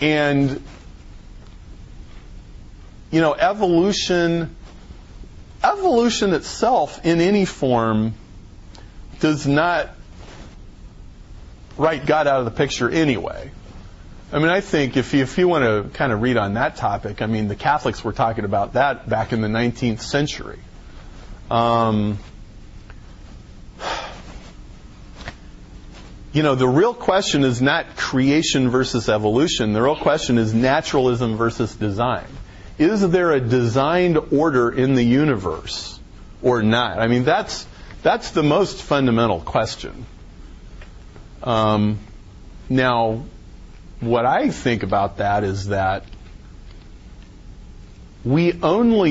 And, evolution itself in any form does not write God out of the picture anyway. I mean, I think if you want to kind of read on that topic, I mean, the Catholics were talking about that back in the 19th century. The real question is not creation versus evolution. The real question is naturalism versus design. Is there a designed order in the universe or not? I mean, that's the most fundamental question. Now, what I think about that is that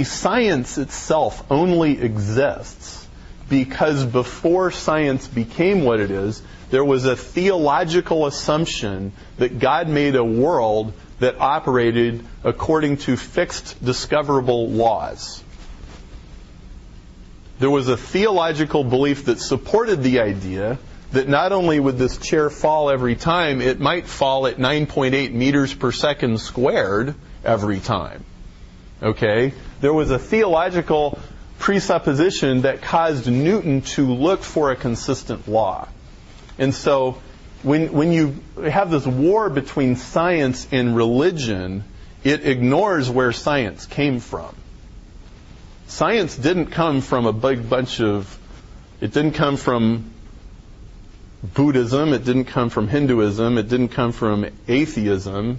science itself only exists because before science became what it is, there was a theological assumption that God made a world that operated according to fixed discoverable laws. There was a theological belief that supported the idea that not only would this chair fall every time, it might fall at 9.8 meters per second squared every time. Okay? There was a theological presupposition that caused Newton to look for a consistent law. And so when you have this war between science and religion, it ignores where science came from. Science didn't come from a big bunch of... It didn't come from Buddhism, it didn't come from Hinduism, it didn't come from atheism,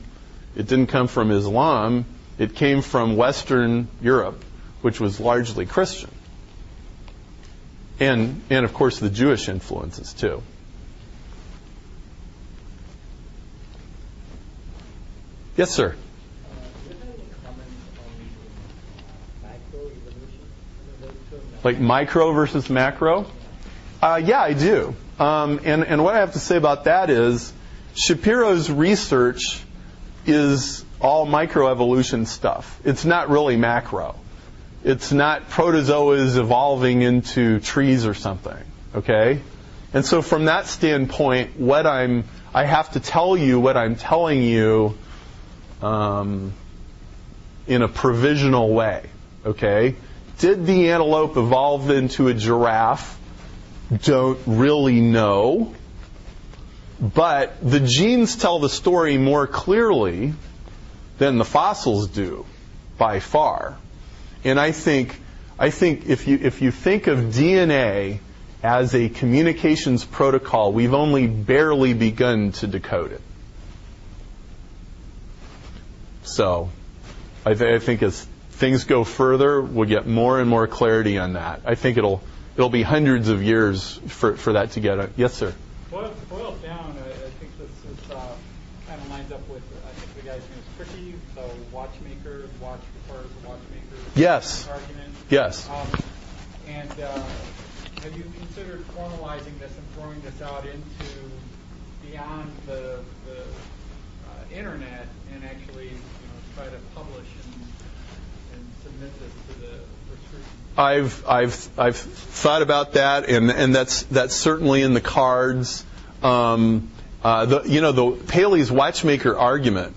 it didn't come from Islam, it came from Western Europe, which was largely Christian. And of course the Jewish influences too. Yes, sir? Do you have any comments on macroevolution? Like micro versus macro? Yeah, I do. And what I have to say about that is Shapiro's research is all microevolution stuff. It's not really macro. It's not protozoas evolving into trees or something. Okay? And so from that standpoint, I have to tell you what I'm telling you in a provisional way. Okay? Did the antelope evolve into a giraffe? Don't really know. But the genes tell the story more clearly than the fossils do, by far. And I think if you think of DNA as a communications protocol, we've only barely begun to decode it. So I think as things go further, we'll get more and more clarity on that. I think it'll be hundreds of years for that to get it. Yes, sir? Boiled down, I think this is kind of lines up with, I think the guy's name is Tricky, the watchmaker, watch requires a watchmaker. Yes. Argument. Yes. And have you considered formalizing this and throwing this out into beyond the internet and actually try to publish and submit this to the scrutiny? I've thought about that, and that's certainly in the cards. The Paley's watchmaker argument.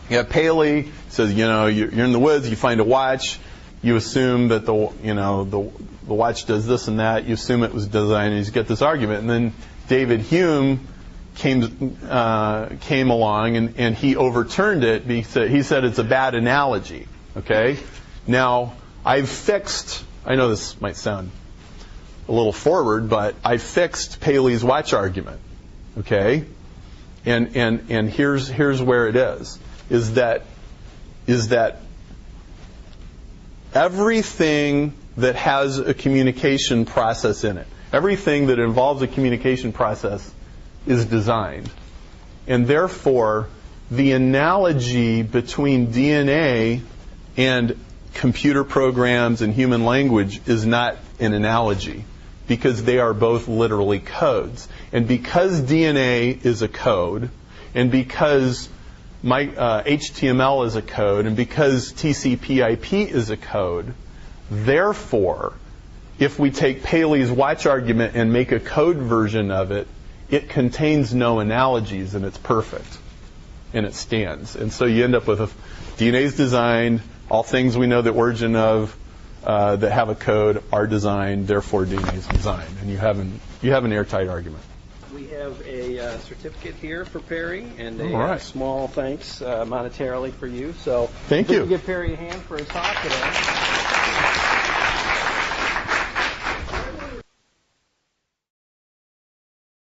Yeah, Paley says, you're in the woods, you find a watch, you assume that the watch does this and that, you assume it was designed, and you get this argument, and then David Hume came along and he overturned it because he said it's a bad analogy. Okay, now. I know this might sound a little forward, but I fixed Paley's watch argument. Okay? And here's where it is that everything that has a communication process in it, everything that involves a communication process is designed. And therefore, the analogy between DNA and computer programs and human language is not an analogy, because they are both literally codes. And because DNA is a code, and because HTML is a code, and because TCP/IP is a code, therefore, if we take Paley's watch argument and make a code version of it, it contains no analogies and it's perfect. and it stands. And so you end up with DNA's designed, all things we know the origin of that have a code are designed, therefore DNA's designed, and you have an airtight argument. We have a certificate here for Perry, and a All right. small thanks monetarily for you. So Thank you. Give Perry a hand for his talk today.